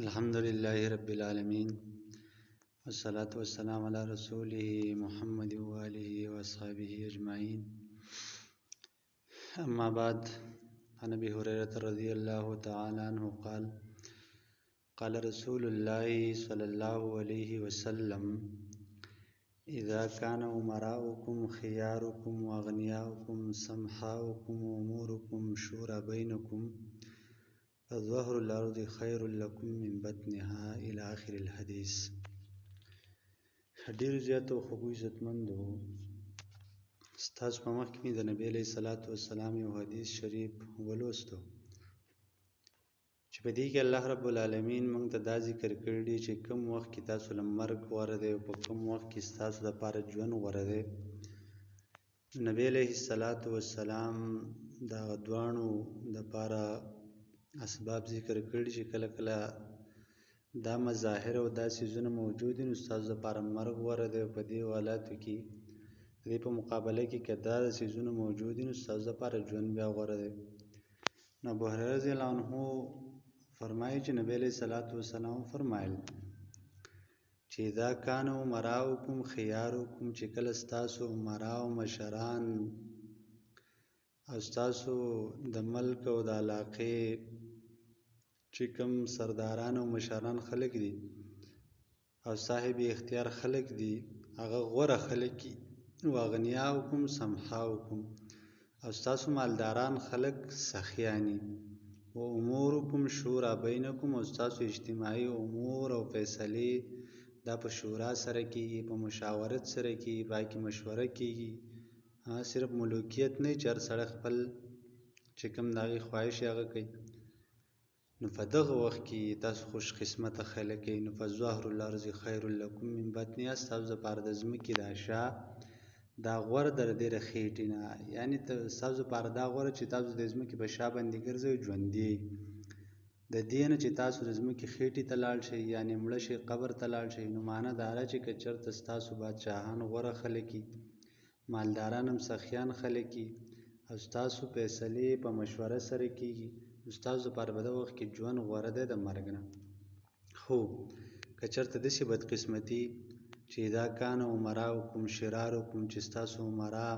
الحمد لله رب العالمين والصلاة والسلام على رسوله محمد وآله وأصحابه أجمعين. أما بعد، عن أبي هريرة رضي الله تعالى عنه قال قال رسول الله صلى الله عليه وسلم: إذا كان أمراؤكم خياركم وأغنياؤكم سمحاؤكم وأموركم شورى بينكم فظهر الأرض خير لكم من بطنها إلى آخر الحديث. ډیر زیات او خوږو عزتمندو، ستاسو په مخ کې د نبی علیه الصلاۃ والسلام یو حدیث شریف ولوستو چې په دې کې الله رب العالمین موږ ته دا ذکر کړی دی چې کوم وخت کې تاسو له مرګ غوره دی او په کوم وخت کې ستاسو لپاره ژوند غوره دی. نبی علیه الصلاۃ والسلام دا دواړو دپاره اسباب ذکر کړي چې کله کله دا مظاهر او دا څیزونه موجود دي، نو ستاسو لپاره مرګ غوره دی. په دې حالاتو کې د دې په مقابله کې که دا څیزونه موجود دي، نو ستاسو لپاره ژوند بیا غوره دی. نو ابو هريره رضی الله عنه فرمایي چې نبی علیه الصلاۃ والسلام فرمایل چې اذا کان امراؤکم خیارکم، چې کله ستاسو امرا او مشران او ستاسو د ملک او د علاقې چې کوم سرداران او مشران خلک دي او صاحب اختیار خلک دي، هغه غوره خلک دي. واغنیاؤکم سمحاؤکم، او ستاسو مالداران خلک سخیانی. و امورکم شورا بینکم، او ستاسو اجتماعي امور او فیصلې دا په شورا سره کیږي، په مشاورت سره کیږي، باقي مشوره کیږي. صرف ملوکیت نه چې هر سړی خپل چې کوم د هغې خواهش هغه کوي. نو په دغه وخت کې تاسو خوش قسمته خلک یې. نو فظهر الارض خیر لکم من بطنها، ستاسو دپاره د ځمکې دا شا دا غوره ده د ډېره خېټې نه. یعنې ستاسو دپاره دا غوره چې تاسو د ځمکې په شا باندې ګرځئ ژوندي. د دې نه چې تاسو د ځمکې خېټې ته لاړ شئ، یعنې مړه شئ، قبر ته لاړ شئ، نو معنی دا ده چې که چېرته ستاسو بادشاهان غوره خلک وي، مالداران هم سخیان خلک وي، او ستاسو فیصلې په مشوره سره کیږي، نو ستاسو دپاره په دغه وخت کې ژوند غوره دی د مرګ نه. خو که چېرته داسې بدقسمتي چې اذا کان امراؤکم شرارکم، چې ستاسو عمرا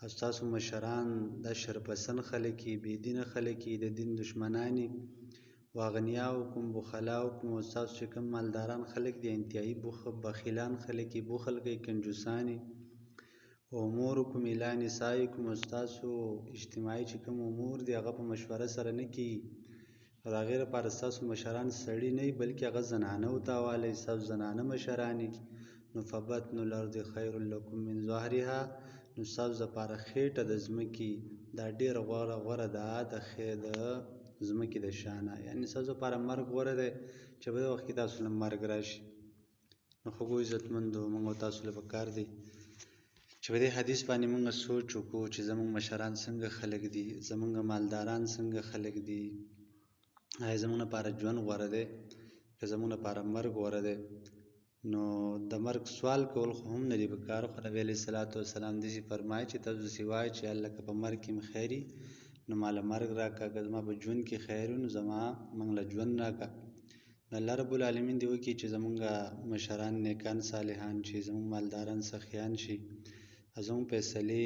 او ستاسو مشران دا شرپسند خلک وي، بېدینه خلک وي، د دین دشمنان وي. واغنیاؤکم بخلاؤکم، او ستاسو چې کوم مالداران خلک دي انتهایي بخیلان خلک وي، بخل کوي، کنجوسان وي. و امورکم الی نسائکم، او ستاسو اجتماعي چې کوم امور دي هغه په مشوره سره نه کیږي، او د هغې لپاره ستاسو مشران سړي نه وي بلکې هغه زنانه ته حواله وي، ستاسو زنانه مشران وي. نو فبطن الارض خیر لکم من ظهرها، نو ستاسو دپاره خېټه د ځمکې دا ډېره غوره ده د ځمکې د شا نه. یعنې ستاسو دپاره مرګ غوره دی چې په دغه وخت کې تاسو له مرګ راشي. نو خوږو عزتمندو، موږ او تاسو له پکار دی چې په دې حدیث باندې موږ سوچ وکړو چې زموږ مشران څنګه خلک دي، زموږ مالداران څنګه خلک دي، آیا زموږ لپاره ژوند غوره دی که زموږ لپاره مرګ غوره دی. نو د مرګ سوال کول خو هم نه دي پکار. خو نبي علیه الصلاۃ والسلام داسې فرمایي چې تاسو داسې وایئ چې الله که په مرګ کې م خیر وي نو ما له مرګ راکړه، که زما په ژوند کې خیر وي نو موږ له ژوند راکړه. نو الله رب العالمین دې وکړي چې زموږ مشران نیکان صالحان شي، زموږ مالداران سخیان شي، زموږ فیصلې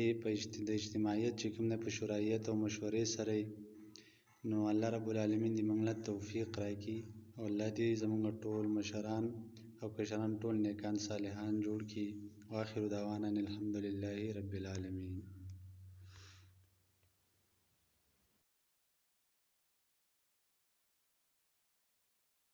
د اجتماعیت چې کوم دی په شورایت او مشورې سره وي. نو الله رب العالمین دې موږ له توفیق راکړي، او الله دې زموږ ټول مشران او کشران ټول نیکان صالحان جوړ کړي. واخر دعوانا الحمد لله رب العالمین.